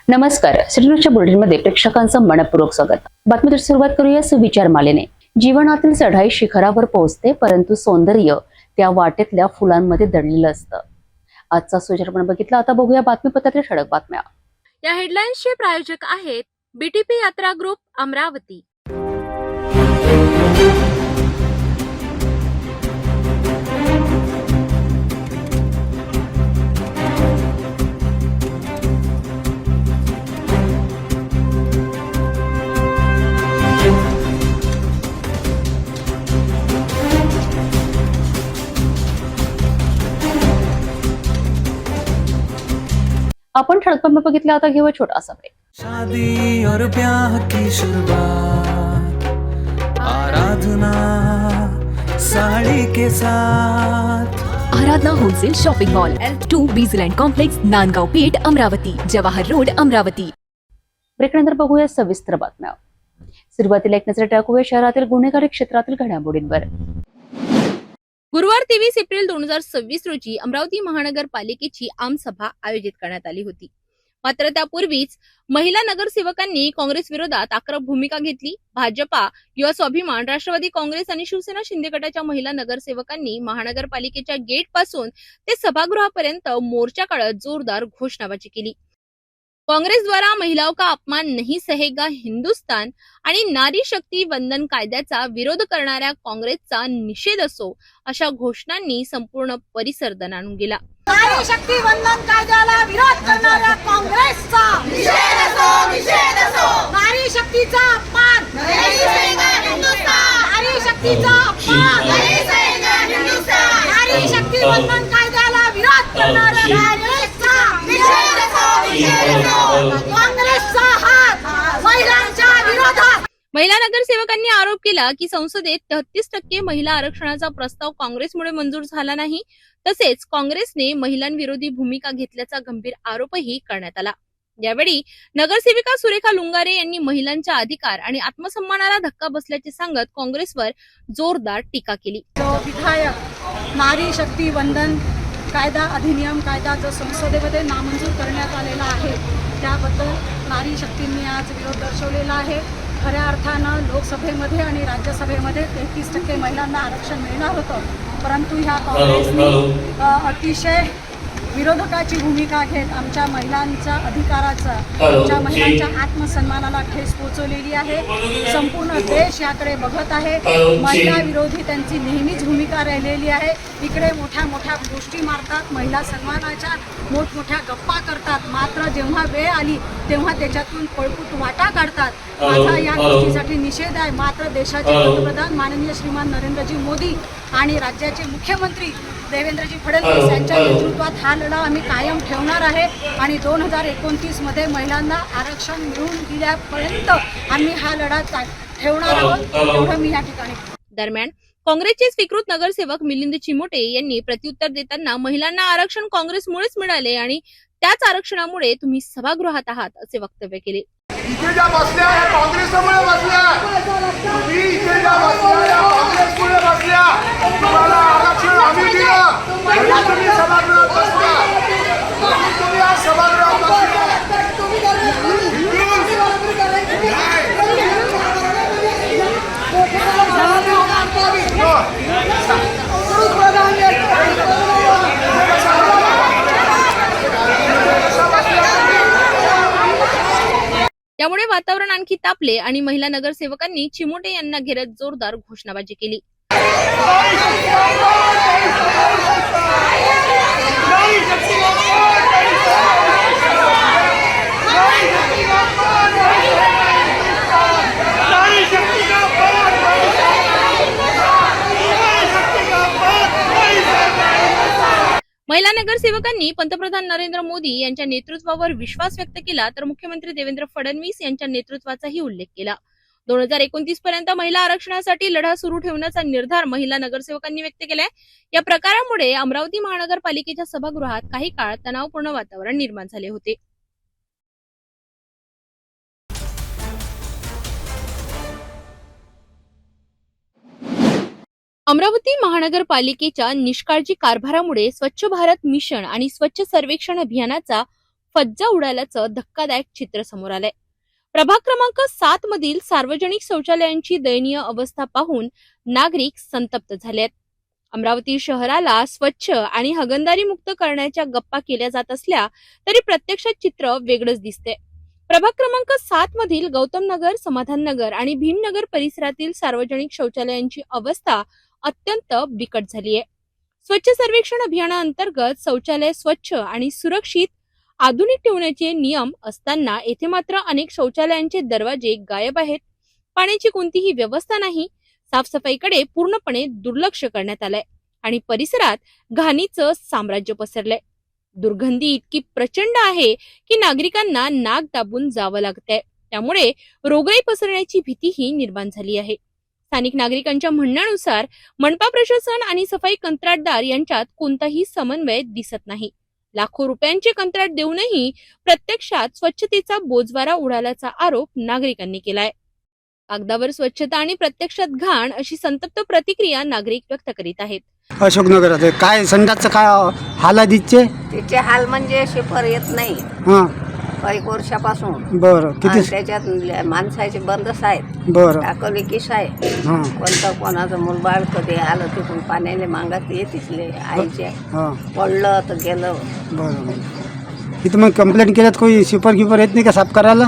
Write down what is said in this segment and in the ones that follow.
नमस्कार. सिटीन्यूजच्या बुलेटिनमध्ये प्रेक्षकांचं मनपूर्वक स्वागत. बातमीची सुरुवात करूया सुविचारमालेने. जीवनातील चढाई शिखरावर पोहोचते, परंतु सौंदर्य त्या वाटेतल्या फुलांमध्ये दडलेलं असतं. आजचा सुविचार बघितला. आता बघूया बातमीपत्रातील ठळक बातम्या. या हेडलाईन्सचे प्रायोजक आहेत बीटीपी यात्रा ग्रुप अमरावती. आपण ठळक बातम्या बघितल्या. आता घेऊया छोटासा ब्रेक. शादी और ब्याह की शुरुआत आराधना साड़ी के साथ. Aradhana wholesale shopping mall L2 बीझलँड कॉम्प्लेक्स, नांदगाव पेठ, अमरावती, जवाहर रोड, अमरावती. ब्रेकनंतर बघूया सविस्तर बातम्या. सुरुवातीला एक नजर टाकूया शहरातील गुन्हेगारी क्षेत्रातील घडामोडींवर. गुरुवार 23 एप्रिल 2026 रोजी अमरावती महानगरपालिकेची आमसभा आयोजित करण्यात आली होती. मात्र त्यापूर्वीच महिला नगरसेवकांनी काँग्रेस विरोधात आक्रमक भूमिका घेतली. भाजपा, युवा स्वाभिमान, राष्ट्रवादी काँग्रेस आणि शिवसेना शिंदे गटाच्या महिला नगरसेवकांनी महानगरपालिकेच्या गेट पासून ते सभागृहापर्यंत मोर्चा काढत जोरदार घोषणाबाजी केली. कांग्रेस द्वारा महिलाओं का अपमान नहीं सहेगा हिंदुस्तान आणि नारी शक्ती वंदन कायद्याचा विरोध करणाऱ्या काँग्रेसचा निषेध असो अशा घोषणांनी संपूर्ण परिसर दणाणून गेला. नारी शक्ती वंदन कायद्याला विरोध करणाऱ्या काँग्रेसचा निषेध असो, निषेध असो. नारी शक्तीचा अपमान नहीं सहेगा हिंदुस्तान. नारी शक्तीचा अपमान नहीं सहेगा हिंदुस्तान. नारी शक्ती वंदन कायद्याला विरोध करणाऱ्या काँग्रेसचा निषेध असो, निषेध असो. काँग्रेसचा हात महिलांच्या विरोधात. महिला नगरसेवकांनी आरोप केला की संसदेत 33% महिला आरक्षणाचा प्रस्ताव काँग्रेसमुळे मंजूर झाला नाही. तसेच काँग्रेसने महिलांविरोधी भूमिका घेतल्याचा गंभीर आरोपही करण्यात आला. यावेळी नगरसेविका सुरेखा लुंगारे यांनी महिलांच्या अधिकार आणि आत्मसन्मानाला धक्का बसल्याचे सांगत काँग्रेसवर जोरदार टीका केली. जो विधायक नारी शक्ती वंदन कायदा अधिनियम कायदा जो संसदेमध्ये नामंजूर करण्यात आलेला आहे त्याबद्दल नारी शक्तींनी आज विरोध दर्शवलेला आहे. खऱ्या अर्थानं लोकसभेमध्ये आणि राज्यसभेमध्ये 33% महिलांना आरक्षण मिळणार होतं, परंतु ह्या काँग्रेसने अतिशय विरोधकाची भूमिका घेत आमच्या महिलांच्या अधिकाराचा, आमच्या महिलांच्या आत्मसन्मानाला ठेस पोहोचवलेली आहे. संपूर्ण देश याकडे बघत आहे. महिला विरोधी त्यांची नेहमीच भूमिका राहिलेली आहे. इकडे मोठ्या मोठ्या गोष्टी मारतात, महिला सन्मानाच्या मोठमोठ्या गप्पा करतात, मात्र जेव्हा वेळ आली तेव्हा त्याच्यातून पळपूट वाटा काढतात. माझा या गोष्टीसाठी निषेध आहे. मात्र देशाचे पंतप्रधान माननीय श्रीमान नरेंद्रजी मोदी आणि राज्याचे मुख्यमंत्री देवेंद्रजी फडणवीस यांच्या नेतृत्वात हा लढा आम्ही कायम ठेवणार आहे आणि 2029 मध्ये महिलांना आरक्षण मिळवून दिल्यापर्यंत आम्ही हा लढा ठेवणार आहोत, एवढं मी या ठिकाणी. दरम्यान काँग्रेसचे स्वीकृत नगरसेवक मिलिंद चिमोटे यांनी प्रत्युत्तर देताना महिलांना आरक्षण काँग्रेसमुळेच मिळाले आणि त्याच आरक्षणामुळे तुम्ही सभागृहात आहात असे वक्तव्य केले. इथे ज्या बसल्या ह्या काँग्रेसमुळे बसल्या, तुम्ही इथे ज्या बसल्या या काँग्रेसमुळे बसल्या. तुम्हाला आरक्षण आम्ही दिलं म्हणून तुम्ही सभागृहात बसल्या, म्हणून तुम्ही आज सभागृहात बसल्या. त्यामुळे वातावरण आणखी तापले आणि महिला नगरसेवकांनी चिमोटे यांना घेरत जोरदार घोषणाबाजी केली. महिला नगरसेवकांनी पंतप्रधान नरेंद्र मोदी यांच्या नेतृत्वावर विश्वास व्यक्त केला तर मुख्यमंत्री देवेंद्र फडणवीस यांच्या नेतृत्वाचाही उल्लेख केला. 2029 पर्यंत महिला आरक्षणासाठी लढा सुरू ठेवण्याचा निर्धार महिला नगरसेवकांनी व्यक्त केलाय. या प्रकारामुळे अमरावती महानगरपालिकेच्या सभागृहात काही काळ तणावपूर्ण वातावरण निर्माण झाले होते. अमरावती महानगरपालिकेच्या निष्काळजी कारभारामुळे स्वच्छ भारत मिशन आणि स्वच्छ सर्वेक्षण अभियानाचा फज्जा उडाल्याचं धक्कादायक चित्र समोर आलंय. प्रभाग क्रमांक 7 मधील सार्वजनिक शौचालयांची दयनीय अवस्था पाहून नागरिक संतप्त झाले आहेत. अमरावती शहराला स्वच्छ आणि हागणदारी मुक्त करण्याच्या गप्पा केल्या जात असल्या तरी प्रत्यक्षात चित्र वेगळंच दिसते. प्रभाग क्रमांक 7 मधील गौतम नगर, समाधान नगर आणि भीमनगर परिसरातील सार्वजनिक शौचालयांची अवस्था अत्यंत बिकट झाली आहे. स्वच्छ सर्वेक्षण अभियानाअंतर्गत शौचालय स्वच्छ आणि सुरक्षित आधुनिक ठेवण्याचे नियम असताना येथे मात्र अनेक शौचालयांचे दरवाजे गायब आहेत. पाण्याची कोणतीही व्यवस्था नाही. साफसफाईकडे पूर्णपणे दुर्लक्ष करण्यात आलंय आणि परिसरात घाणीचं साम्राज्य पसरलंय. दुर्गंधी इतकी प्रचंड आहे की नागरिकांना नाक दाबून जावं लागतंय. त्यामुळे रोगराई पसरण्याची भीतीही निर्माण झाली आहे. स्थानिक नागरिकांच्या म्हणण्यानुसार मनपा प्रशासन आणि सफाई कंत्राटदार यांच्यात कोणताही समन्वय दिसत नाही. लाखो रुपयांचे कंत्राट देऊनही प्रत्यक्षात स्वच्छतेचा बोजवारा उडाल्याचा आरोप नागरिकांनी केलाय. कागदावर स्वच्छता आणि प्रत्यक्षात घाण अशी संतप्त प्रतिक्रिया नागरिक व्यक्त करीत आहेत. अशोकनगरात आहे. काय संडासचं काय हाल आहे तिचे? तिचे हाल म्हणजे शिफर येत नाही हां काही वर्षापासून. बरं आणि किती? त्याच्यात माणसाचे बंदच आहेत. बरं टाकली किस आहे. हां कोणतं कोणाचं मुलबाळ कधी आलं तिथून पाण्याने मागत येतीचले आईचे. हां पडलं तर गेलं बरं. इथं मग कंप्लेंट केल्यात कोणी शिपर गिपर येत नाही का साफ करायला?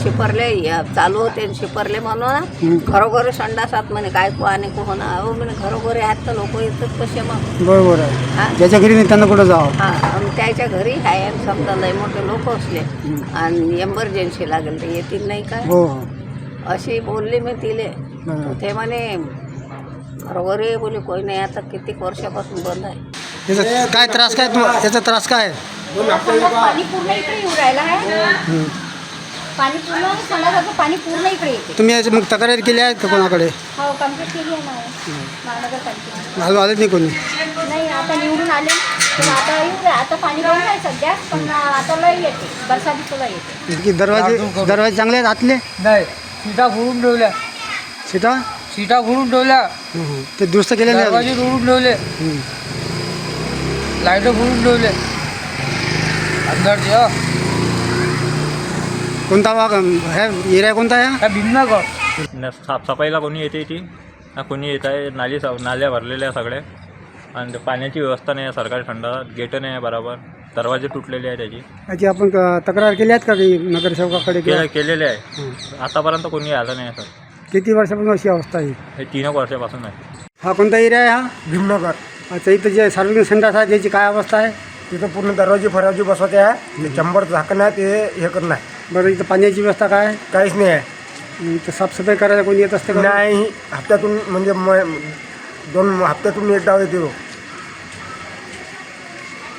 शिपरले चालू होते आणि शिपरले म्हणून घरोघरी संडासात म्हणे काय को आणि को होणार. अहो म्हणे घरोघरी आहेत तर लोक येतात कसे मग. बरोबर आहे. हां ज्याच्या घरी नाही त्यांना कुठं जावं. हां आणि त्याच्या घरी आहे आणि समजा लय मोठे लोक असले आणि एमर्जन्सी लागेल तर येतील नाही काय. हो अशी बोलली मी तिले. बरं. ते म्हणे घरोघरी बोले कोणी नाही आता कित्येक वर्षापासून बंद आहे. त्याचा काय त्रास काय तुम्हाला? त्याचा त्रास काय आहे? पाणी पूर्ण इकडे येऊ राहिलं आहे. पाणी पूर्ण संडासाचं पाणी पूर्ण इकडे येते. तुम्ही याची मग तक्रार केली आहे का कोणाकडे? हो कंप्लीट केली आहे ना महानगरपालिकेने. घालू आलेच नाही कोणी? नाही आता निवडून आले तर आता येऊ द्या. आता पाणी बंद आहे सध्या पण आता लय येते बरसातीचं लय येते. की दरवाजे चांगले आहेत आतले? नाही सीटा फोडून ठेवल्या. सीटा सीटा फोडून ठेवल्या. ते दुरुस्त केलेले दरवाजे आहे. तोडून ठेवले. लाईट फोडून ठेवले अंदरचे. कोणता भाग आहे? एरिया कोणता आहे? काय भीमनगर. साफसफाईला कोणी येते ती ना कोणी येत आहे. नाल्या भरलेल्या सगळ्या आणि पाण्याची व्यवस्था नाही आहे. सरकारी संडासात गेटं नाही आहे बरोबर. दरवाजे तुटलेले आहे त्याची. याची आपण तक्रार केली आहेत का काही नगरसेवकाकडे? केलेले आहे. आतापर्यंत कोणी आलं नाही सर. किती वर्षापासून अशी अवस्था आहे? हे 3 वर्षापासून आहे. हा कोणता एरिया आहे? हा भीमनगर. अच्छा. इथं जे सार्वजनिक संडास आहे त्याची काय अवस्था आहे? तिथं पूर्ण दरवाजे फराजी बसवते आहे. ते चंबर झाकणं आहे ते हे करणं आहे. बरं इथं पाण्याची व्यवस्था काय आहे? काहीच नाही आहे. इथं साफसफाई करायला कोणी येत असते का? नाही हप्त्यातून म्हणजे 2 हप्त्यातून एक डाव येतो.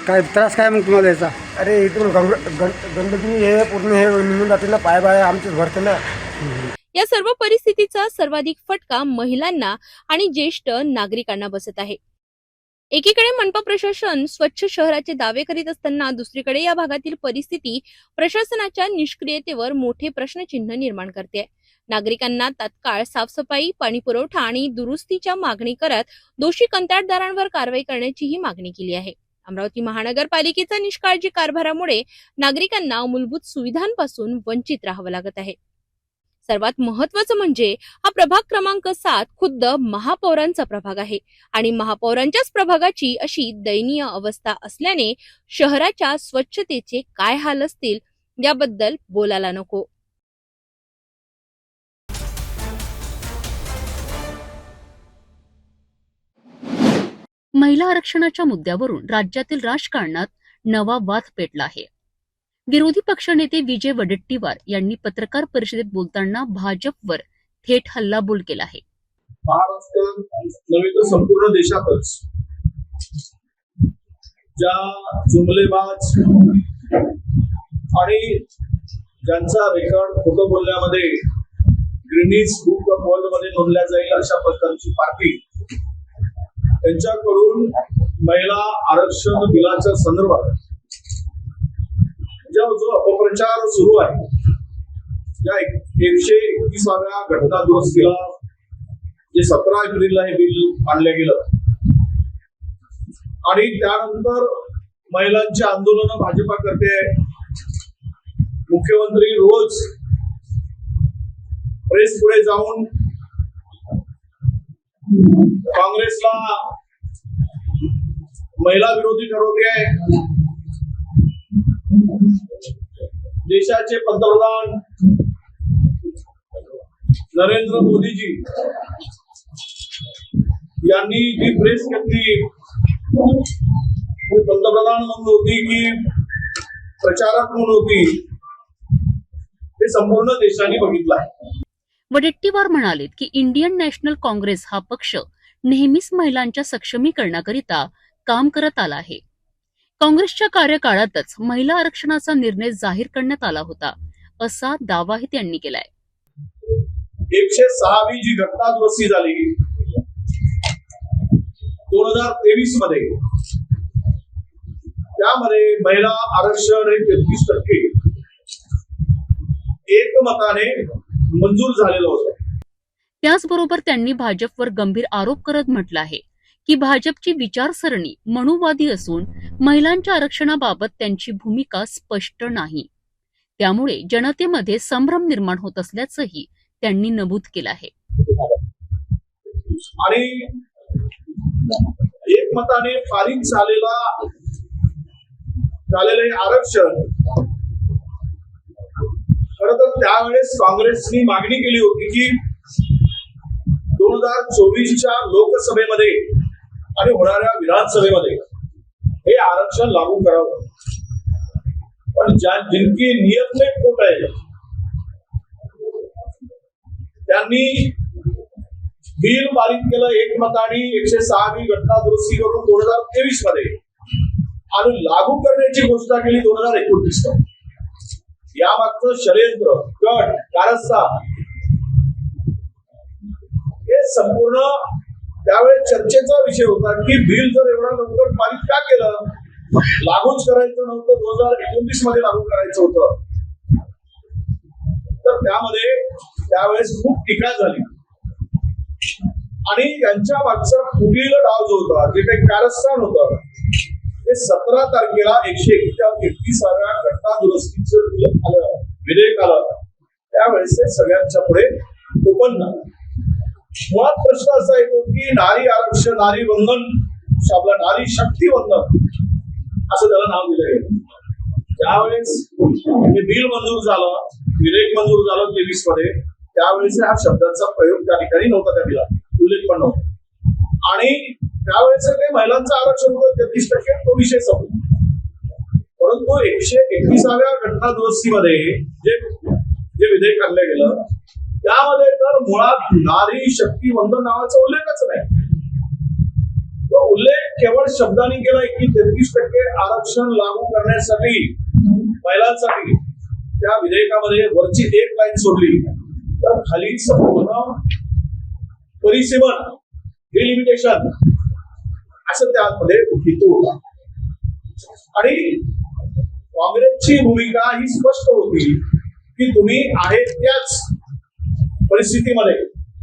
काय त्रास काय मग तुम्हाला याचा? अरे इथून गंदगी हे पूर्ण हे निघून जाते ना. पाय आमचेच भरते ना. या सर्व परिस्थितीचा सर्वाधिक फटका महिलांना आणि ज्येष्ठ नागरिकांना बसत आहे. एकीकडे मनपा प्रशासन स्वच्छ शहराचे दावे करीत असताना दुसरीकडे या भागातील परिस्थिती प्रशासनाच्या निष्क्रियतेवर मोठे प्रश्नचिन्ह निर्माण करते. नागरिकांना तात्काळ साफसफाई, पाणी पुरवठा आणि दुरुस्तीच्या मागणी करत दोषी कंत्राटदारांवर कारवाई करण्याचीही मागणी केली आहे. अमरावती महानगरपालिकेचा निष्काळजी कारभारामुळे नागरिकांना मूलभूत सुविधांपासून वंचित राहावं लागत आहे. सर्वात महत्त्वाचं म्हणजे हा प्रभाग क्रमांक 7 खुद्द महापौरांचा प्रभाग आहे आणि महापौरांच्याच प्रभागाची अशी दयनीय अवस्था असल्याने शहराच्या स्वच्छतेचे काय हाल असतील याबद्दल बोलायला नको. महिला आरक्षणाच्या मुद्द्यावरून राज्यातील राजकारणात नवा वाद पेटला आहे. विरोधी पक्षनेते विजय वडेट्टीवार यांनी पत्रकार परिषदेत बोलताना भाजपवर थेट हल्लाबोल केला आहे. महाराष्ट्रात नव्हे तर संपूर्ण देशातच ज्या जुमलेबाज आणि ज्यांचा रेकॉर्ड खोटं बोलण्यामध्ये गिनीज बुक ऑफ वर्ल्ड मध्ये नोंदल्या जाईल अशा प्रकारची पार्टी त्यांच्याकडून महिला आरक्षण बिलाच्या संदर्भात जो अपप्रचार सुरू आहे, या 131व्या घटना दुरुस्तीला जे 17 एप्रिलला हे बिल आणलं गेलं आणि त्यानंतर महिलांची आंदोलनं भाजपा करते. मुख्यमंत्री रोज प्रेस पुढे जाऊन काँग्रेसला महिला विरोधी ठरवते. देशाचे पंतप्रधान नरेंद्र मोदीजी यांनी जी प्रेस घेतली, पंतप्रधान म्हणून होती की प्रचारक म्हणून होती, हे संपूर्ण देशाने बघितलं. वडेट्टीवार म्हणाले की इंडियन नॅशनल काँग्रेस हा पक्ष नेहमीच महिलांच्या सक्षमीकरणाकरिता काम करत आला आहे. काँग्रेसच्या कार्यकाळातच महिला आरक्षणाचा निर्णय जाहीर करण्यात आला होता, असा दावाही त्यांनी केलाय. 106वी जी घटना दुरुस्ती झाली 2023 मध्ये, त्यामध्ये महिला आरक्षण हे 33% एकमताने मंजूर झालेलं होतं. त्याचबरोबर त्यांनी भाजपवर गंभीर आरोप करत म्हटलं आहे की भाजपची विचारसरणी मनुवादी असून महिलांच्या आरक्षणाबाबत त्यांची भूमिका स्पष्ट नाही. त्यामुळे जनतेमध्ये संभ्रम निर्माण होत असल्याचंही त्यांनी नमूद केलं आहे. आणि एकमताने पारित झालेलं हे आरक्षण खरं तर त्यावेळेस काँग्रेसनी मागणी केली होती की 2024च्या लोकसभेमध्ये आणि होणाऱ्या विधानसभेमध्ये हे आरक्षण लागू करावं. पण जिनकी नियत में खोट आहे त्यांनी बिल पारित केलं एकमताने 106वी घटना दुरुस्ती करून 2023 मध्ये आणि लागू करण्याची घोषणा केली 2029 मध्ये. यामागचं षडयंत्र, कट, कारस्थान हे संपूर्ण त्यावेळेस चर्चेचा विषय होता की बिल जर एवढा लवकर पारित का केलं, लागूच करायचं नव्हतं, 2029 मध्ये लागू करायचं होतं. तर त्यामध्ये त्यावेळेस खूप टीका झाली आणि यांच्या मागचा पुढील डाव जो होता, जे काही कारस्थान होतं, ते 17 तारखेला 131व्या घटना दुरुस्तीचं विधेयक आलं. त्यावेळेस ते सगळ्यांच्या पुढे ओपन झालं. मुळात प्रश्न असा येतो की नारी आरक्षण, नारी वंदन, आपलं नारी शक्ती वंदन असं त्याला नाव दिलं गेलं. त्यावेळेस हे बिल मंजूर झालं, विधेयक मंजूर झालं 23 मध्ये, त्यावेळेस ह्या शब्दाचा प्रयोग त्या ठिकाणी नव्हता, त्या बिलात उल्लेख पण नव्हता. आणि त्यावेळेस ते महिलांचं आरक्षण होतं 33%, तो विषय संपला. परंतु 131व्या घटना दुरुस्तीमध्ये जे विधेयक आणलं गेलं त्यामध्ये तर मुळात नारी शक्ती वंदन नावाचा उल्लेखच नाही. तो उल्लेख केवळ शब्दांनी केलाय की 33% आरक्षण लागू करण्यासाठी महिलांसाठी त्या विधेयकामध्ये वरची एक लाईन सोडली तर खाली संपूर्ण परिसीमन, डिलिमिटेशन असं त्यामध्ये हेतू होता. आणि काँग्रेसची भूमिका ही स्पष्ट होती की तुम्ही आहेत त्याच परिस्थितीमध्ये,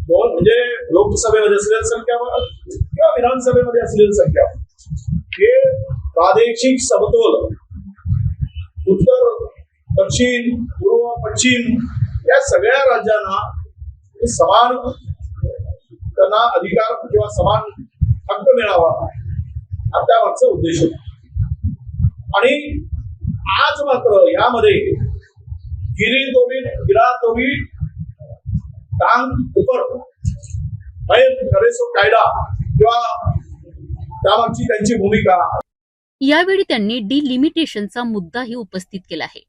म्हणजे लोकसभेमध्ये असलेल्या संख्यावर किंवा विधानसभेमध्ये असलेल्या संख्यावर, हे प्रादेशिक समतोल उत्तर, दक्षिण, पूर्व, पश्चिम या सगळ्या राज्यांना समान त्यांना अधिकार किंवा समान हक्क मिळावा हा त्यामागचा उद्देश होता. आणि आज मात्र यामध्ये गिरा तोवी टांग ऊपर करे सो कायदा किंवा त्यामागची त्यांची भूमिका. यावेळी त्यांनी डिलिमिटेशनचा मुद्दाही उपस्थित केला आहे.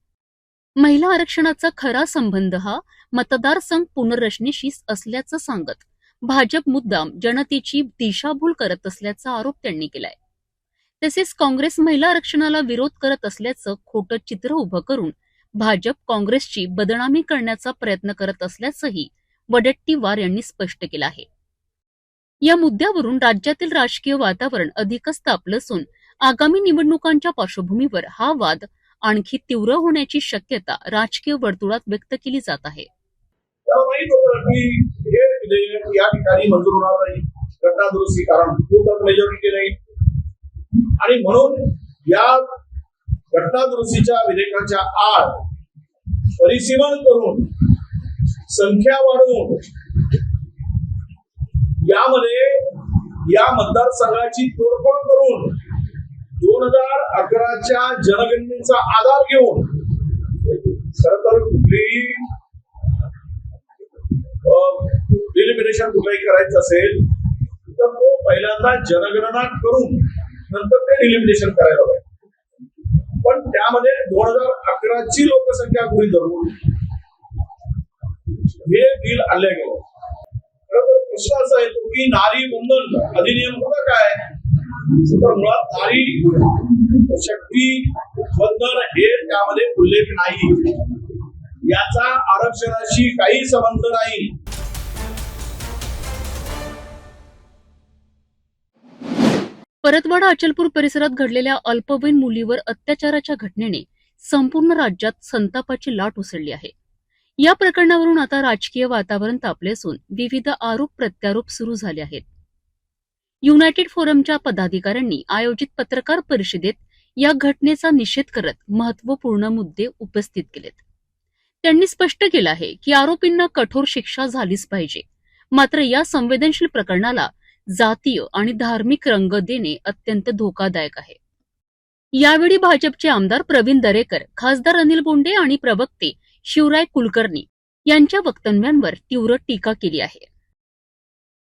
महिला आरक्षणाचा खरा संबंध हा मतदारसंघ पुनर्रचनेशी असल्याचं सांगत भाजप मुद्दाम जनतेची दिशाभूल करत असल्याचा आरोप त्यांनी केलाय. तसेच काँग्रेस महिला आरक्षणाला विरोध करत असल्याचं खोटं चित्र उभं करून भाजप काँग्रेसची बदनामी करण्याचा प्रयत्न करत असल्याचंही वडेट्टीवार यांनी स्पष्ट केलं आहे. या मुद्द्यावरून राज्यातील राजकीय वातावरण अधिकच तापलं असून आगामी निवडणुकांच्या पार्श्वभूमीवर हा वाद आणखी तीव्र होण्याची शक्यता राजकीय वर्तुळात व्यक्त केली जात आहे. माहित होतं की हे विधेयक या ठिकाणी मंजूर होणार नाही, घटना दुरुस्ती, कारण मेजॉरिटी नाही. आणि म्हणून या घटना दुरुस्तीच्या विधेयकाच्या आड परिसीमन करून संख्या वाढवून यामध्ये या मतदारसंघाची तोडफोड करून 2011च्या जनगणनेचा आधार घेऊन खर तर कुठलीही डिलिमिनेशन कुठलाही करायचं असेल तर तो पहिल्यांदा जनगणना करून नंतर ते डिलिमिनेशन करायला पाहिजे. पण त्यामध्ये 2011ची लोकसंख्या गृहीत धरून हे बिल आणलं गेलं. प्रश्न असा येतो की नारी बंधन अधिनियम होता काय, तर मुळात नारी शक्ती बंधन हे त्यामध्ये उल्लेख नाही. याचा आरक्षणाशी काही संबंध नाही. परतवाडा अचलपूर परिसरात घडलेल्या अल्पवयीन मुलीवर अत्याचाराच्या घटनेने संपूर्ण राज्यात संतापाची लाट उसळली आहे. या प्रकरणावरून आता राजकीय वातावरण तापले असून विविध आरोप प्रत्यारोप सुरू झाले आहेत. युनायटेड फोरमच्या पदाधिकाऱ्यांनी आयोजित पत्रकार परिषदेत या घटनेचा निषेध करत महत्वपूर्ण मुद्दे उपस्थित केलेत. त्यांनी स्पष्ट केलं आहे की आरोपींना कठोर शिक्षा झालीच पाहिजे, मात्र या संवेदनशील प्रकरणाला जातीय आणि धार्मिक रंग देणे अत्यंत धोकादायक आहे. यावेळी भाजपचे आमदार प्रवीण दरेकर, खासदार अनिल बोंडे आणि प्रवक्ते शिवराय कुलकर्णी यांच्या वक्तव्यांवर तीव्र टीका केली आहे.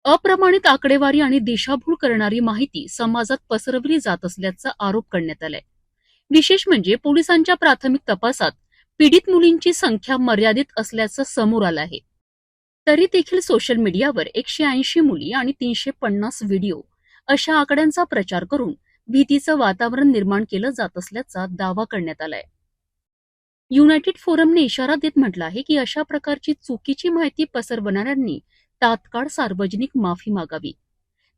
अप्रमाणित आकडेवारी आणि दिशाभूल करणारी माहिती समाजात पसरवली जात असल्याचा आरोप करण्यात आलाय. विशेष म्हणजे पोलिसांच्या प्राथमिक तपासात पीडित मुलींची संख्या मर्यादित असल्याचं समोर आलं आहे. तरी देखील सोशल मीडियावर 180 मुली आणि 350 व्हिडिओ अशा आकड्यांचा प्रचार करून भीतीचं वातावरण निर्माण केलं जात असल्याचा दावा करण्यात आलाय. युनायटेड फोरमने इशारा देत म्हटलं आहे की अशा प्रकारची चुकीची माहिती पसरवणाऱ्यांनी तात्काळ सार्वजनिक माफी मागावी,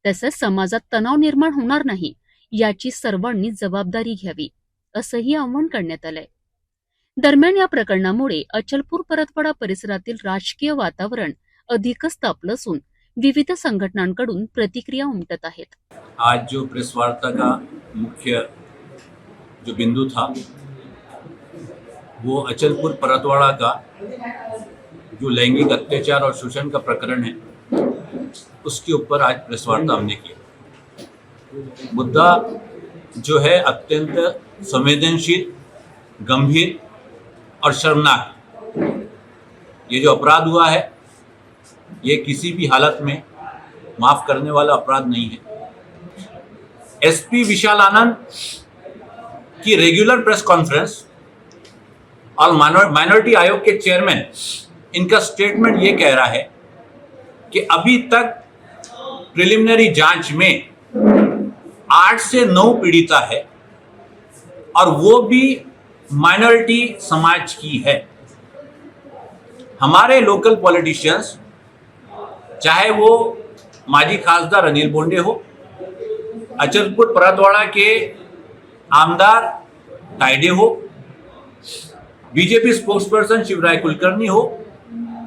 तसंच समाजात तणाव निर्माण होणार नाही याची सर्वांनी जबाबदारी घ्यावी, असंही आवाहन करण्यात आलंय. दरम्यान या प्रकरणामुळे अचलपूर परतवाडा परिसरातील राजकीय वातावरण अधिकच तापलं असून विविध संघटनांकडून प्रतिक्रिया उमटत आहेत. आज जो प्रेस वार्ता का मुख्य जो बिंदु था वो अचलपुर परतवाड़ा का जो लैंगिक अत्याचार और शोषण का प्रकरण है उसके ऊपर आज प्रेस वार्ता हमने किया. मुद्दा जो है अत्यंत संवेदनशील, गंभीर और शर्मनाक. ये जो अपराध हुआ है ये किसी भी हालत में माफ करने वाला अपराध नहीं है. एसपी विशाल आनंद की रेगुलर प्रेस कॉन्फ्रेंस और माइनॉरिटी आयोग के चेयरमैन, इनका स्टेटमेंट ये कह रहा है कि अभी तक प्रिलिमिनरी जांच में 8 से 9 पीड़िता है और वो भी माइनॉरिटी समाज की है. हमारे लोकल पॉलिटिशियंस, चाहे वो माजी खासदार अनिल बोंडे हो, अचलपुर परतवाड़ा के आमदार तायडे हो, बीजेपी स्पोक्सपर्सन शिवराय कुलकर्णी हो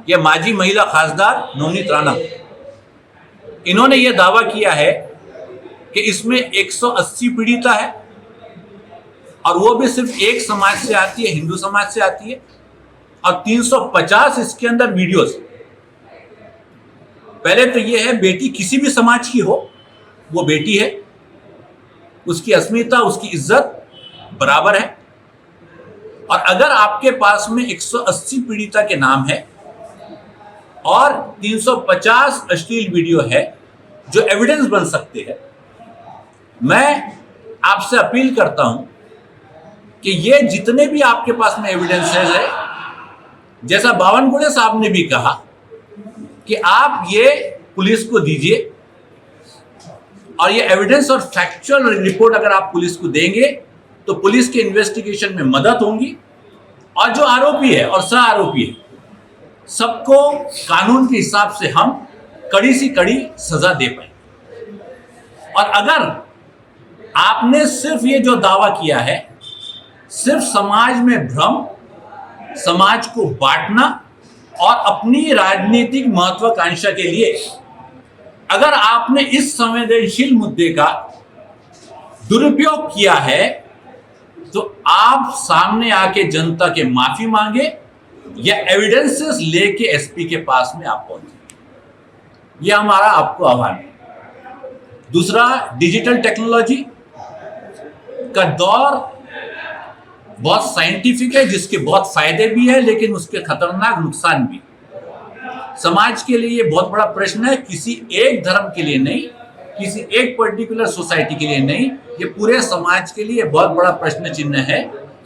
या माजी महिला खासदार नवनीत राणा, इन्होंने ये दावा किया है कि इसमें 180 पीड़िता है और वो भी सिर्फ एक समाज से आती है, हिंदू समाज से आती है, और 350 इसके अंदर वीडियोस. पहले तो ये है, बेटी किसी भी समाज की हो वो बेटी है, उसकी अस्मिता, उसकी इज्जत बराबर है. और अगर आपके पास में 180 पीड़िता के नाम है और 350 अश्लील वीडियो है जो एविडेंस बन सकते हैं, मैं आपसे अपील करता हूं कि ये जितने भी आपके पास में एविडेंसेस है, जैसा बावनकुळे साहब ने भी कहा कि आप ये पुलिस को दीजिए और ये एविडेंस और फैक्चुअल रिपोर्ट अगर आप पुलिस को देंगे तो पुलिस के इन्वेस्टिगेशन में मदद होगी और जो आरोपी है और सह आरोपी है सबको कानून के हिसाब से हम कड़ी सी कड़ी सजा दे पाए. और अगर आपने सिर्फ ये जो दावा किया है, सिर्फ समाज में भ्रम, समाज को बांटना और अपनी राजनीतिक महत्वाकांक्षा के लिए अगर आपने इस संवेदनशील मुद्दे का दुरुपयोग किया है तो आप सामने आके जनता के माफी मांगे या एविडेंसेस लेके एसपी के पास में आप पहुंचे। यह हमारा आपको आह्वान है। दूसरा, डिजिटल टेक्नोलॉजी का दौर बहुत साइंटिफिक है, जिसके बहुत फायदे भी है लेकिन उसके खतरनाक नुकसान भी। समाज के लिए बहुत बड़ा प्रश्न है, किसी एक धर्म के लिए नहीं, किसी एक पर्टिकुलर सोसाइटी के लिए नहीं, ये पूरे समाज के लिए बहुत बड़ा प्रश्न चिन्ह है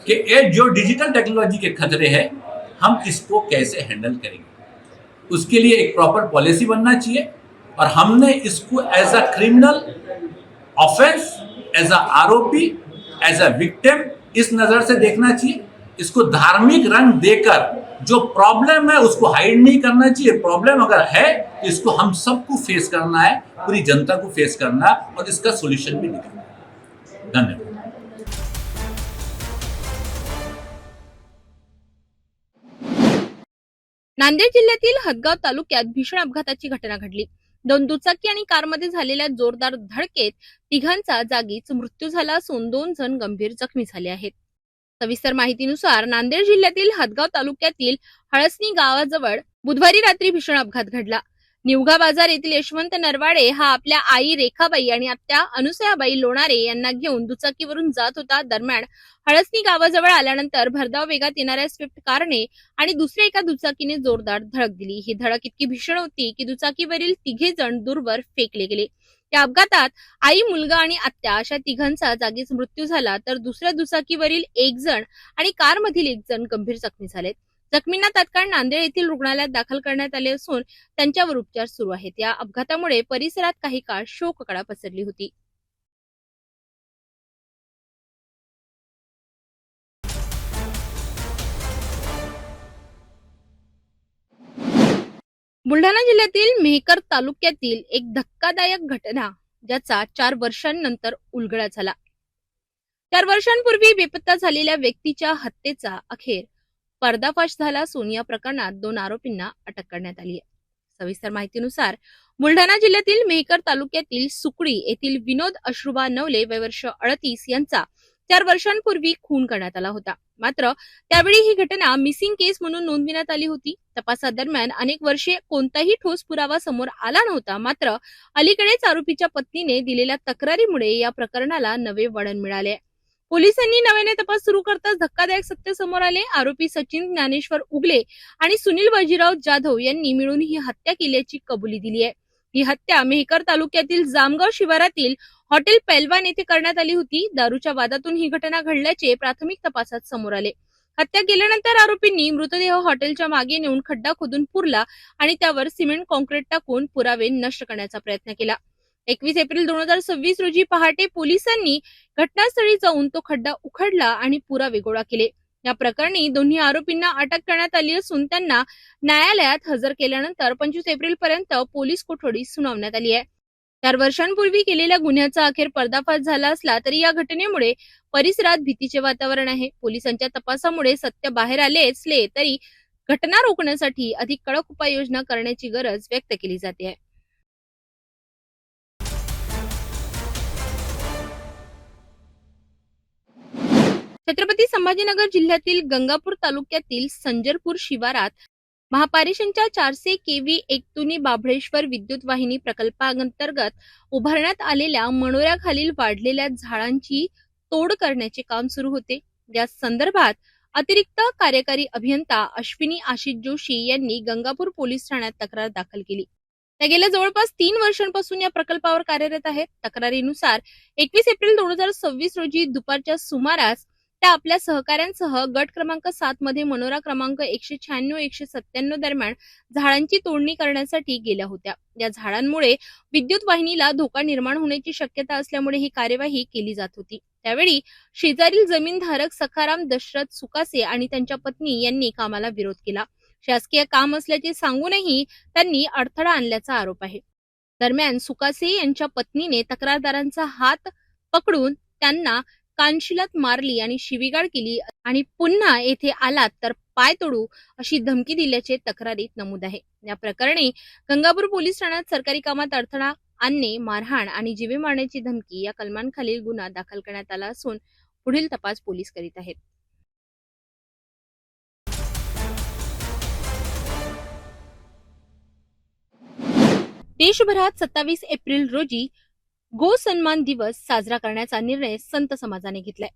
कि ये जो डिजिटल टेक्नोलॉजी के खतरे हैं हम इसको कैसे हैंडल करेंगे। उसके लिए एक प्रॉपर पॉलिसी बनना चाहिए और हमने इसको as a criminal offence, as a आरोपी, एज अ विक्टिम इस नजर से देखना चाहिए। इसको धार्मिक रंग देकर जो प्रॉब्लम है उसको हाइड नहीं करना चाहिए। प्रॉब्लम अगर है तो इसको हम सबको फेस करना है, पूरी जनता को फेस करना है और इसका सॉल्यूशन भी निकालना है। धन्यवाद। नांदेड जिल्ह्यातील हदगाव तालुक्यात भीषण अपघाताची घटना घडली। 2 दुचाकी आणि कारमध्ये झालेल्या जोरदार धडकेत तिघांचा जागीच मृत्यू झाला असून 2 जण गंभीर जखमी झाले आहेत। सविस्तर माहितीनुसार नांदेड जिल्ह्यातील हदगाव तालुक्यातील हळसणी गावाजवळ बुधवारी रात्री भीषण अपघात घडला। निवघा बाजार येथील यशवंत नरवाडे हा आपल्या आई रेखाबाई आणि आत्या अनुसयाबाई लोणारे यांना घेऊन दुचाकीवरून जात होता। दरम्यान हळसणी गावाजवळ आल्यानंतर भरधाव वेगात येणाऱ्या स्विफ्ट कारने आणि दुसऱ्या एका दुचाकीने जोरदार धडक दिली। ही धडक इतकी भीषण होती की दुचाकीवरील तिघे जण दूरवर फेकले गेले। या अपघातात आई, मुलगा आणि आत्या अशा तिघांचा जागीच मृत्यू झाला, तर दुसऱ्या दुचाकीवरील 1 जण आणि कारमधील 1 जण गंभीर जखमी झालेत। जखमींना तात्काळ नांदेड येथील रुग्णालयात दाखल करण्यात आले असून त्यांच्यावर उपचार सुरू आहेत। या अपघातामुळे परिसरात काही काळ शोककळा पसरली होती। बुलढाणा जिल्ह्यातील मेहकर तालुक्यातील एक धक्कादायक घटना ज्याचा 4 वर्षांनंतर उलगडा झाला। 4 वर्षांपूर्वी बेपत्ता झालेल्या व्यक्तीच्या हत्येचा अखेर पर्दाफाश झाला असून या प्रकरणात 2 आरोपींना अटक करण्यात आली आहे। सविस्तर माहितीनुसार बुलढाणा जिल्ह्यातील मेहकर तालुक्यातील सुकडी येथील विनोद अश्रुबा नवले वय वर्ष 38 यांचा 4 वर्षांपूर्वी खून करण्यात आला होता। मात्र त्यावेळी ही घटना मिसिंग केस म्हणून नोंदविण्यात आली होती। तपासादरम्यान अनेक वर्षे कोणताही ठोस पुरावा समोर आला नव्हता। मात्र अलीकडेच आरोपीच्या पत्नीने दिलेल्या तक्रारीमुळे या प्रकरणाला नवे वळण मिळाले। पोलिसांनी नव्याने तपास सुरू करताच धक्कादायक सत्य समोर आले। आरोपी सचिन ज्ञानेश्वर उगले आणि सुनील बाजीराव जाधव यांनी मिळून ही हत्या केल्याची कबुली दिली आहे। ही हत्या मेहकर तालुक्यातील जामगाव शिवारातील हॉटेल पैलवान येथे करण्यात आली होती। दारूच्या वादातून ही घटना घडल्याचे प्राथमिक तपासात समोर आले। हत्या केल्यानंतर आरोपींनी मृतदेह हॉटेलच्या मागे नेऊन खड्डा खोदून पुरला आणि त्यावर सिमेंट कॉन्क्रीट टाकून पुरावे नष्ट करण्याचा प्रयत्न केला। 21 एप्रिल 2026 रोजी पहाटे पोलिसांनी घटनास्थळी जाऊन तो खड्डा उखडला आणि पुरावे गोळा केले। या प्रकरणी दोन्ही आरोपींना अटक करण्यात आली असून त्यांना न्यायालयात हजर केल्यानंतर 25 एप्रिल पर्यंत पोलीस कोठडी सुनावण्यात आली आहे। 4 वर्षांपूर्वी केलेल्या गुन्ह्याचा अखेर पर्दाफाश झाला असला तरी या घटनेमुळे परिसरात भीतीचे वातावरण आहे। पोलिसांच्या तपासामुळे सत्य बाहेर आले असले तरी घटना रोखण्यासाठी अधिक कडक उपाययोजना करण्याची गरज व्यक्त केली जाते आहे। छत्रपती संभाजीनगर जिल्ह्यातील गंगापूर तालुक्यातील संजरपूर शिवारात महापारेषणच्या 400 केव्ही एकतुनी बाभळेश्वर विद्युत वाहिनी प्रकल्पांतर्गत उभारण्यात आलेल्या मनोऱ्याखालील वाढलेल्या झाडांची तोड करण्याचे काम सुरू होते। या संदर्भात अतिरिक्त कार्यकारी अभियंता अश्विनी आशिष जोशी यांनी गंगापूर पोलीस ठाण्यात तक्रार दाखल केली। त्या गेल्या जवळपास 3 वर्षांपासून या प्रकल्पावर कार्यरत आहेत। तक्रारीनुसार 21 एप्रिल 2026 रोजी दुपारच्या सुमारास त्या आपल्या सहकाऱ्यांसह गट क्रमांक 7 मध्ये मनोरा क्रमांक 196-197 दरम्यान झाडांची तोडणी करण्यासाठी गेल्या होत्या। या झाडांमुळे विद्युत वाहिनीला धोका निर्माण होण्याची शक्यता असल्यामुळे ही कार्यवाही केली जात होती। त्यावेळी शेजारील जमीनधारक सखाराम दशरथ सुकासे आणि त्यांच्या पत्नी यांनी कामाला विरोध केला। शासकीय काम असल्याचे सांगूनही त्यांनी अडथळा आणल्याचा आरोप आहे। दरम्यान सुकासे यांच्या पत्नीने तक्रारदारांचा हात पकडून त्यांना कानशिलात मारली आणि शिवीगाळ केली आणि पुन्हा येथे आलात तर पाय तोडू अशी धमकी दिल्याचे तक्रारीत नमूद आहे। या प्रकरणी गंगापूर पोलीस ठाण्यात सरकारी कामात अडथळा आणणे, मारहाण आणि जीवे मारण्याची धमकी या कलमांखालील गुन्हा दाखल करण्यात आला असून पुढील तपास पोलीस करीत आहेत. देशभरात 27 एप्रिल रोजी गो सन्मान दिवस साजरा करण्याचा निर्णय संत समाजाने घेतलाय.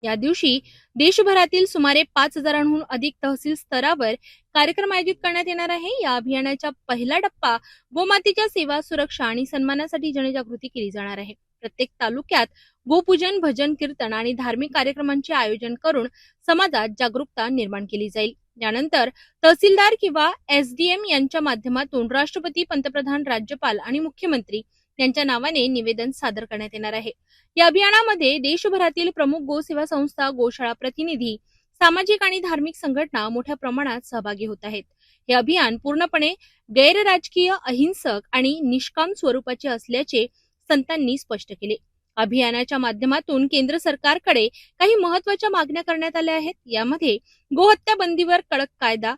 या दिवशी देशभरातील सुमारे 5,000हून अधिक तहसील स्तरावर कार्यक्रम आयोजित करण्यात येणार आहे. या अभियानाचा पहिला टप्पा गोमातेच्या सेवा, सुरक्षा आणि सन्मानासाठी जनजागृती केली जाणार आहे. प्रत्येक तालुक्यात गोपूजन, भजन, कीर्तन आणि धार्मिक कार्यक्रमांचे आयोजन करून समाजात जागरूकता निर्माण केली जाईल. यानंतर तहसीलदार किंवा SDM यांच्या माध्यमातून राष्ट्रपती, पंतप्रधान, राज्यपाल आणि मुख्यमंत्री यांच्या नावाने निवेदन सादर करण्यात येणार आहे. या अभियानामध्ये देशभरातील प्रमुख गोसेवा संस्था, गोशाळा प्रतिनिधी, सामाजिक आणि धार्मिक संघटना मोठ्या प्रमाणात सहभागी होत आहेत. हे अभियान पूर्णपणे गैरराजकीय, अहिंसक आणि निष्काम स्वरूपाचे असल्याचे संतांनी स्पष्ट केले. अभियानाच्या माध्यमातून केंद्र सरकारकडे काही महत्त्वाच्या मागण्या करण्यात आल्या आहेत. यामध्ये गोहत्या बंदीवर कडक कायदा,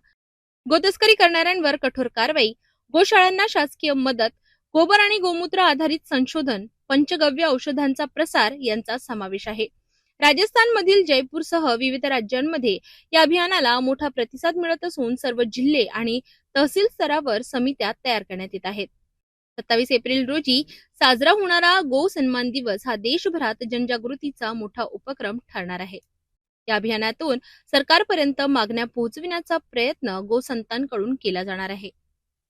गोतस्करी करणाऱ्यांवर कठोर कारवाई, गोशाळांना शासकीय मदत, गोबर आणि गोमूत्र आधारित संशोधन, पंचगव्य औषधांचा प्रसार यांचा समावेश आहे. राजस्थानमधील जयपूरसह विविध राज्यांमध्ये या अभियानाला मोठा प्रतिसाद मिळत असून सर्व जिल्हे आणि तहसील स्तरावर समित्या तयार करण्यात येत आहेत. 27 एप्रिल रोजी साजरा होणारा गो सन्मान दिवस हा देशभरात जनजागृतीचा मोठा उपक्रम ठरणार आहे. या अभियानातून सरकारपर्यंत मागण्या पोहोचविण्याचा प्रयत्न गोसंतांकडून केला जाणार आहे.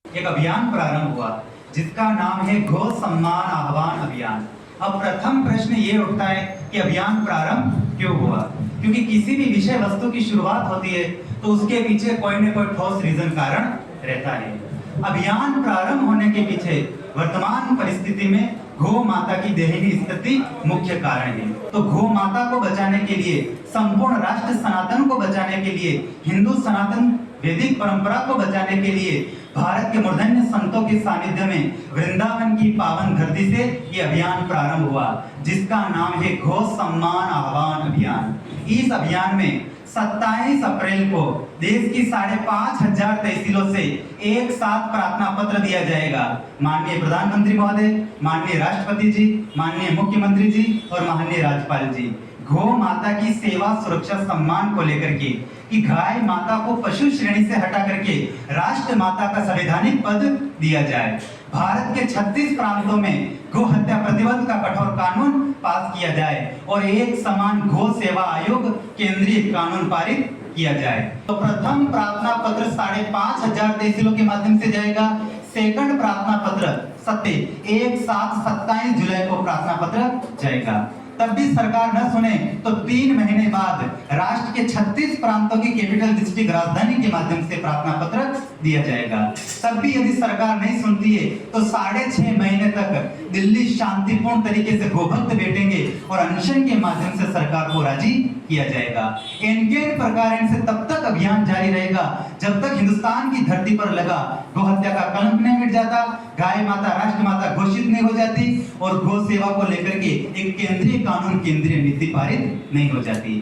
एक अभियान प्रारंभ हुआ जिसका नाम है गो सम्मान आह्वान अभियान। अब प्रथम प्रश्न ये उठता है कि अभियान प्रारंभ क्यों हुआ? क्योंकि किसी भी विषय वस्तु की शुरुआत होती है तो उसके पीछे कोई न कोई ठोस रीजन कारण रहता है। अभियान प्रारंभ होने के पीछे वर्तमान परिस्थिति में गौ माता की दैहिक स्थिति मुख्य कारण है। तो गौ माता को बचाने के लिए, संपूर्ण राष्ट्र सनातन को बचाने के लिए, हिंदू सनातन वैदिक परंपरा को बचाने के लिए भारत के मूर्धन्य संतों के सानिध्य में वृंदावन की पावन धरती से ये अभियान प्रारंभ हुआ, जिसका नाम है गो सम्मान आह्वान अभियान। इस अभियान में 27 अप्रैल को देश की 5,500 तहसीलों से एक साथ प्रार्थना पत्र दिया जाएगा। माननीय प्रधानमंत्री महोदय, माननीय राष्ट्रपति जी, माननीय मुख्यमंत्री जी और माननीय राज्यपाल जी, गौ माता की सेवा, सुरक्षा, सम्मान को लेकर के कि गाय माता को पशु श्रेणी से हटा करके राष्ट्र माता का संवैधानिक पद दिया जाए। भारत के 36 प्रांतों में गो हत्या प्रतिबंध का कठोर कानून पास किया जाए और एक समान गो सेवा आयोग केंद्रीय कानून पारित किया जाए। तो प्रथम प्रार्थना पत्र 5,500 तहसीलों के माध्यम से जाएगा। सेकंड प्रार्थना पत्र 27 जुलाई को प्रार्थना पत्र जाएगा। तब भी सरकार न सुने तो 3 महीने बाद राष्ट्र के 36 प्रांतों की कैपिटल डिस्ट्रिक्ट राजधानी के माध्यम से प्रार्थना पत्र दिया जाएगा। तब भी यदि सरकार नहीं सुनती है तो 6.5 महीने तक दिल्ली शांतिपूर्ण तरीके से गोभक्त बैठेंगे और अनशन के माध्यम से सरकार को राजी किया जाएगा। इनके प्रकार से तब तक अभियान जारी रहेगा जब तक हिंदुस्तान की धरती पर लगा गो हत्या का कलंक नहीं मिट जाता, गाय माता राष्ट्र माता घोषित नहीं हो जाती और गो सेवा को लेकर के एक केंद्रीय कानून, केंद्रीय नीति पारित नहीं हो जाती।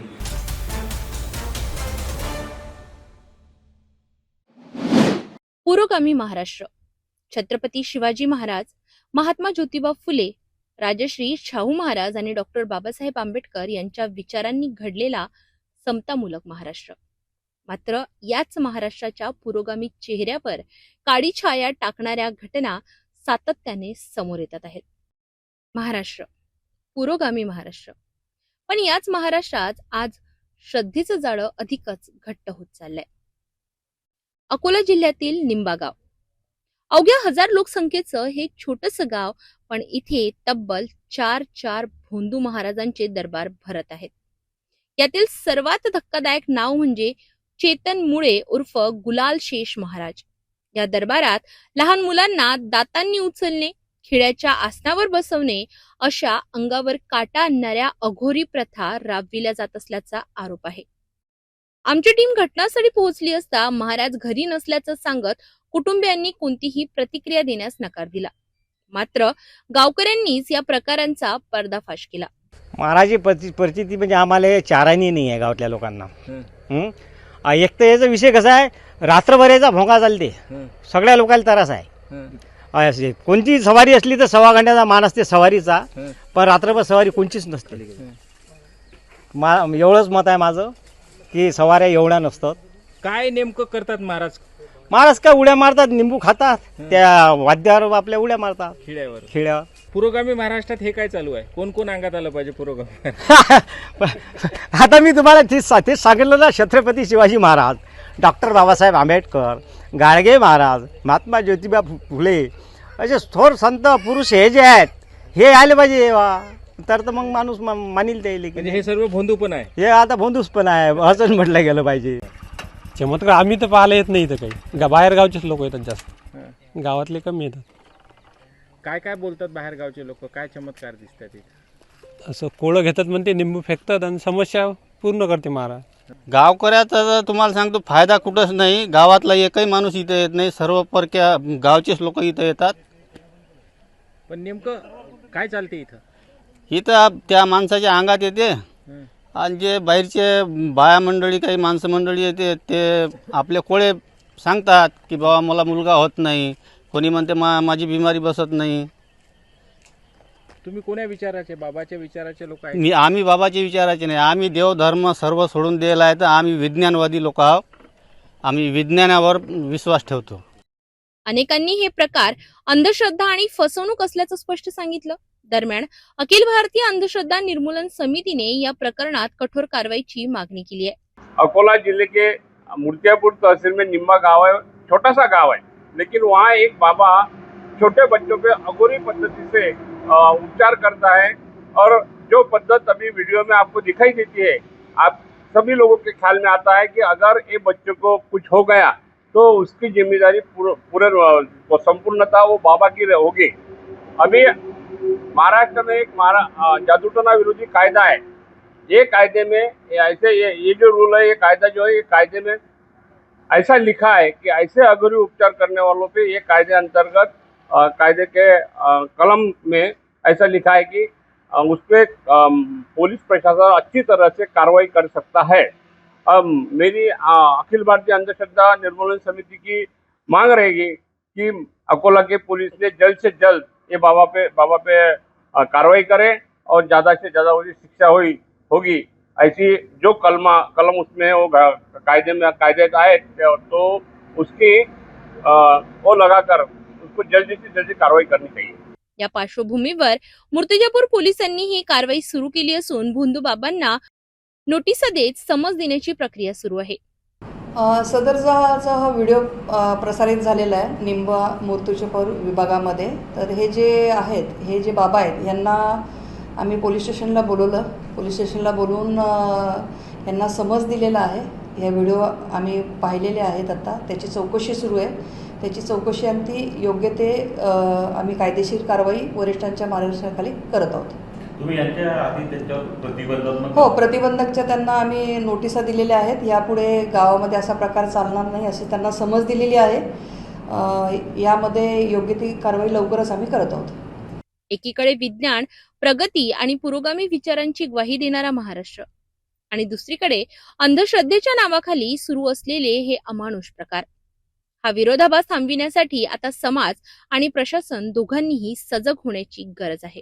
पुरोगामी महाराष्ट्र, छत्रपती शिवाजी महाराज, महात्मा ज्योतिबा फुले, राजश्री शाहू महाराज आणि डॉक्टर बाबासाहेब आंबेडकर यांच्या विचारांनी घडलेला समतामूलक महाराष्ट्र. मात्र याच महाराष्ट्राच्या पुरोगामी चेहऱ्यावर काळी छाया टाकणाऱ्या घटना सातत्याने समोर येतात आहेत. महाराष्ट्र, पुरोगामी महाराष्ट्र, पण याच महाराष्ट्रात आज श्रद्धेचं जाळं अधिकच घट्ट होत चाललंय. अकोला जिल्ह्यातील निंबागाव, अवघ्या 1000 लोकसंख्येचं हे छोटंसं गाव, पण इथे तब्बल 4 भोंदू महाराजांचे दरबार भरत आहेत. यातील सर्वात धक्कादायक नाव म्हणजे चेतन मुळे उर्फ गुलाल शेष महाराज. या दरबारात लहान मुलांना दातांनी उचलणे, खिळ्याच्या आसनावर बसवणे अशा अंगावर काटा आणणाऱ्या अघोरी प्रथा राबविल्या जात असल्याचा आरोप आहे. आमची टीम घटनास्थळी पोहोचली असता महाराज घरी नसल्याचं सांगत कुटुंबियांनी कोणतीही प्रतिक्रिया देण्यास नकार दिला. मात्र गावकऱ्यांनीच या प्रकारांचा पर्दाफाश केला. महाराजी परिस्थिती म्हणजे आम्हाला चारानी नाही आहे गावातल्या लोकांना. एक तर याचा विषय कसा आहे, रात्रभराचा भोंगा चालते, सगळ्या लोकांना त्रास आहे. कोणती सवारी असली तर 1.25 घंट्याचा मान असते सवारीचा, पण रात्रभर सवारी कोणचीच नसते. एवढंच मत आहे माझं की सवाऱ्या एवढ्या नसतात. काय नेमकं करतात महाराज महाराज काय उड्या मारतात, निंबू खातात, त्या वाद्यावर आपल्या उड्या मारतात खिळ्यावर? पुरोगामी महाराष्ट्रात हे काय चालू आहे? कोण कोण अंगात आलं पाहिजे पुरोगामी? आता मी तुम्हाला तेच सांगितलं ना, छत्रपती शिवाजी महाराज, डॉक्टर बाबासाहेब आंबेडकर, गाडगे महाराज, महात्मा ज्योतिबा फुले असे थोर संत पुरुष हे जे आहेत हे आले पाहिजे तेव्हा, तर मग माणूस मानील ते. म्हणजे हे सर्व भोंदू पण आहे, हे आता भोंदूस पण आहे असं म्हटलं गेलं पाहिजे. चमत्कार आम्ही तर पाहायला येत नाही इथं काही, बाहेर गावचेच लोक येतात जास्त, गावातले कमी येतात. काय काय बोलतात बाहेर गावचे लोक? काय चमत्कार दिसतात इथे? असं कोळं घेतात म्हणते, निंबू फेकतात आणि समस्या पूर्ण करते महाराज. गावकऱ्याचा तर तुम्हाला सांगतो फायदा कुठंच नाही. गावातला एकही माणूस इथे येत नाही, सर्व परक्या गावचेच लोक इथं येतात. पण नेमकं काय चालते इथं? इथं त्या माणसाच्या अंगात येते आणि जे बाहेरचे बाया मंडळी काही माणसं मंडळी येते ते आपले कोळे सांगतात की बाबा मला मुलगा होत नाही, कोणी म्हणते माझी बिमारी बसत नाही. तुम्ही कोण्या विचाराचे? बाबाच्या विचाराचे लोक आहेत? आम्ही बाबाचे विचाराचे नाही, आम्ही देवधर्म सर्व सोडून दिला आहे. तर आम्ही विज्ञानवादी लोक आहोत, आम्ही विज्ञानावर विश्वास ठेवतो. अनेकांनी हे प्रकार अंधश्रद्धा आणि फसवणूक असल्याचं स्पष्ट सांगितलं. दरम्यान अखिल भारतीय अंधश्रद्धा निर्मूलन समितीने या प्रकरणात कठोर कारवाईची मागणी केली आहे. अकोला जिले के मूर्तियापुर तहसील में निम्मा गांव है, छोटा सा गांव है, लेकिन वहाँ एक बाबा छोटे बच्चों पे अघोरी पद्धति से उपचार करता है. और जो पद्धत अभी वीडियो में आपको दिखाई देती है, आप सभी लोगों के ख्याल में आता है कि अगर ये बच्चों को कुछ हो गया तो उसकी जिम्मेदारी पूरे संपूर्णता वो बाबा की होगी. अभी महाराष्ट्र में एक जादूटोना विरोधी कायदा है. ये कायदे में ऐसे ये जो रूल है, ये कायदा जो है, ये कायदे में ऐसा लिखा है कि ऐसे अघोरी उपचार करने वालों पे ये कायदे अंतर्गत कायदे के कलम में ऐसा लिखा है कि उस पर पुलिस प्रशासन अच्छी तरह से कार्रवाई कर सकता है. मेरी अखिल भारतीय अंधश्रद्धा निर्मूलन समिति की मांग रहेगी कि अकोला के पुलिस ने जल्द से जल्द ये बाबा पे कार्रवाई करे और ज़्यादा से ज़्यादा उसकी शिक्षा होगी. ऐसी जो कलम उसमें है वो कायदे का है, तो उसकी वो लगाकर उसको जल्दी से जल्दी कार्रवाई करनी चाहिए. या पार्श्वभूमीवर मूर्तिजापूर पोलिसांनी ही कारवाई सुरू केली असून भोंदू बाबांना नोटिसा देत समज देण्याची प्रक्रिया सुरू आहे. सदरचा हा व्हिडिओ प्रसारित झालेला आहे निंबा मूर्तिजापूर विभागामध्ये. तर हे जे आहेत, हे जे बाबा आहेत, यांना आम्ही पोलीस स्टेशनला बोलवलं. पोलीस स्टेशनला बोलवून यांना समज दिलेला आहे. ह्या व्हिडिओ आम्ही पाहिलेले आहेत. आता त्याची चौकशी सुरू आहे. त्याची चौकशी आणि ती योग्य ते आम्ही कायदेशीर कारवाई वरिष्ठांच्या मार्गदर्शनाखाली करत आहोत. तुम्ही यांच्या आधी त्यांच्यावर प्रतिबंधात्मक हो, प्रतिबंधकच्या त्यांना आम्ही नोटिसा दिलेल्या आहेत. यापुढे गावामध्ये असा प्रकार चालणार नाही अशी त्यांना समज दिलेली आहे. यामध्ये योग्य ती कारवाई लवकरच आम्ही करत आहोत. एकीकडे विज्ञान, प्रगती आणि पुरोगामी विचारांची ग्वाही देणारा महाराष्ट्र आणि दुसरीकडे अंधश्रद्धेच्या नावाखाली सुरू असलेले हे अमानुष प्रकार. हा विरोधाभास थांबविण्यासाठी आता समाज आणि प्रशासन दोघांनीही सजग होण्याची गरज आहे.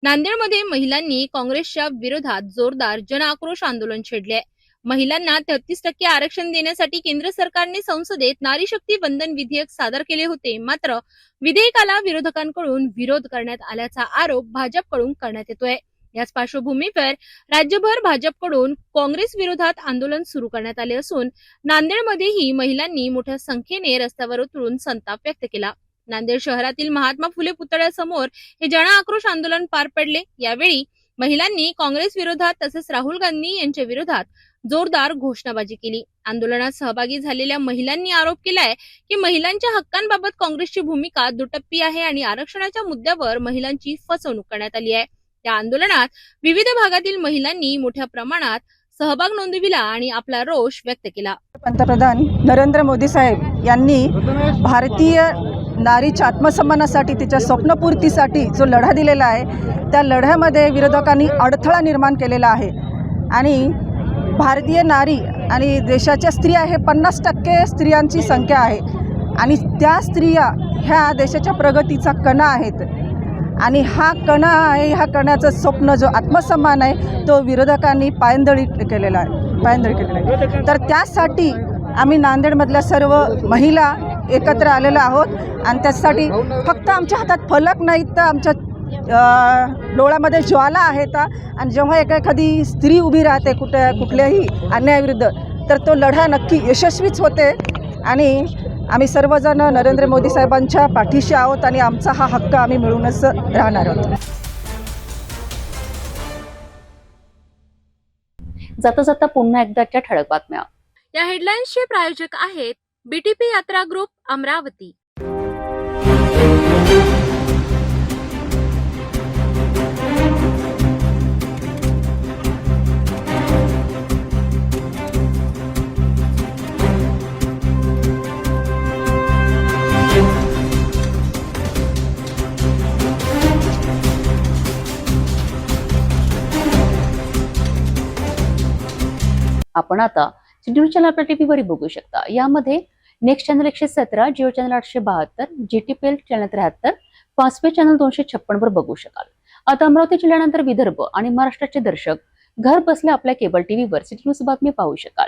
नांदेडमध्ये महिलांनी काँग्रेसच्या विरोधात जोरदार जनआक्रोश आंदोलन छेडले. महिलांना 33% आरक्षण देण्यासाठी केंद्र सरकारने संसदेत नारी शक्ती वंदन विधेयक सादर केले होते. मात्र विधेयकाला विरोधकांकडून विरोध करण्यात आल्याचा आरोप भाजपकडून करण्यात येतोय. याच पार्श्वभूमीवर राज्यभर भाजपकडून काँग्रेस विरोधात आंदोलन सुरू करण्यात आले असून नांदेडमध्येही महिलांनी मोठ्या संख्येने रस्त्यावर उतरून संताप व्यक्त केला. नांदेड शहरातील महात्मा फुले पुतळ्यासमोर हे जनआक्रोश आंदोलन पार पडले. यावेळी महिलांनी काँग्रेस विरोधात तसेच राहुल गांधी यांच्या विरोधात जोरदार घोषणाबाजी केली. आंदोलनात सहभागी झालेल्या महिलांनी आरोप केलाय की महिलांच्या हक्कांबाबत काँग्रेसची भूमिका दुटप्पी आहे आणि आरक्षणाच्या मुद्द्यावर महिलांची फसवणूक करण्यात आली आहे. या आंदोलनात विविध भागातील महिलांनी मोठ्या प्रमाणात सहभाग नोंदविला आणि आपला रोष व्यक्त केला. पंतप्रधान नरेंद्र मोदी साहेब यांनी भारतीय नारीच्या आत्मसन्मानासाठी, तिच्या स्वप्नपूर्तीसाठी जो लढा दिलेला आहे, त्या लढ्यामध्ये विरोधकांनी अडथळा निर्माण केलेला आहे. आणि भारतीय नारी आणि देशाच्या स्त्रिया हे 50% स्त्रियांची संख्या आहे. आणि त्या स्त्रिया ह्या देशाच्या प्रगतीचा कणा आहेत आणि हा कणा आहे, ह्या कणाचं स्वप्न जो आत्मसन्मान आहे तो विरोधकांनी पायंदळी केलेला आहे. तर त्यासाठी आम्ही नांदेडमधल्या सर्व महिला एकत्र आलेलो आहोत आणि त्यासाठी फक्त आमच्या हातात फलक नाहीत तर आमच्या डोळ्यामध्ये ज्वाला आहेत. आणि जेव्हा एखादी स्त्री उभी राहते कुठल्याही अन्यायाविरुद्ध तर तो लढा नक्की यशस्वीच होते. आणि आम्ही सर्वजण नरेंद्र मोदी साहेबांच्या पाठीशी आहोत आणि आमचा हा हक्क आम्ही मिळूनच राहणार आहोत. जाता जाता पुन्हा एकदाच्या ठळक बातम्या. या हेडलाईन्सचे प्रायोजक आहेत बीटीपी यात्रा ग्रुप अमरावती. आपण आता सिटी न्यूज चॅनल आपल्या टीव्हीवर बघू शकता. यामध्ये next channel 117, Jio channel 872, GTPL channel 73, Fastway channel 256 वर बघू शकाल. आता अमरावती जिल्ह्यानंतर विदर्भ आणि महाराष्ट्राचे दर्शक घर बसल्या आपल्या केबल टीव्हीवर सिटी न्यूज बातमी पाहू शकाल.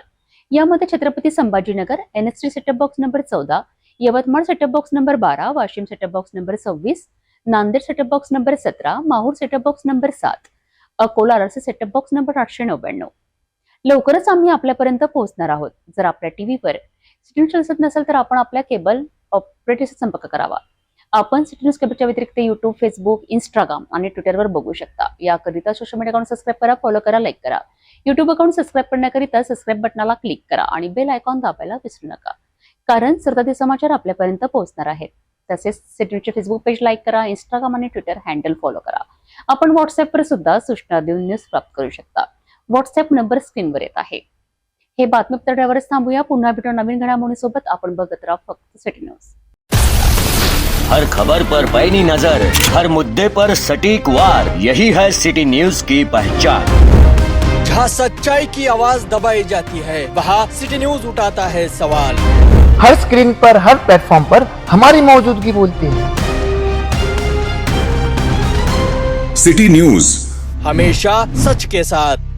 यामध्ये Chhatrapati Sambhajinagar NST setup box number 14, Yavatmal setup box number 12, Washim setup box number 26, Nanded setup box number 17, Mahur setup box number 7, Akola RC setup box number 899. लवकरच आम्ही आपल्यापर्यंत पोहोचणार आहोत. जर आपल्या टीव्हीवर सिटी न्यूज दिसत नसेल तर आपण आपल्या केबल ऑपरेटरचा संपर्क करावा. आपण सिटी न्यूज केबलच्या व्यतिरिक्त युट्यूब, फेसबुक, इंस्टाग्राम आणि ट्विटरवर बघू शकता. याकरिता सोशल मीडिया अकाउंट सबस्क्राईब करा, फॉलो करा, लाईक करा. युट्यूब अकाउंट सबस्क्राईब करण्याकरिता सबस्क्राईब बटनाला क्लिक करा आणि बेल आयकॉन दाबायला विसरू नका, कारण सरकारी समाचार आपल्यापर्यंत पोहोचणार आहेत. तसेच सिटी न्यूजचे फेसबुक पेज लाईक करा, इंस्टाग्राम आणि ट्विटर हँडल फॉलो करा. आपण व्हॉट्सअपवर सुद्धा सूचना देऊन न्यूज प्राप्त करू शकता. व्हॉट्सअप नंबर स्क्रीनवर येत आहे. हे बातमीपत्रावरच थांबूया. पुन्हा भेटू नवीन घडामोडींसोबत. आपण बघत राहा फक्त सिटी न्यूज. हर खबर पर पैनी नजर, हर मुद्दे पर सटीक वार, यही है सिटी न्यूज की पहचान. जहाँ सच्चाई की आवाज दबाई जाती है वहाँ सिटी न्यूज उठाता है सवाल. हर स्क्रीन पर, हर प्लेटफॉर्म पर हमारी मौजूदगी बोलती है. सिटी न्यूज हमेशा सच के साथ.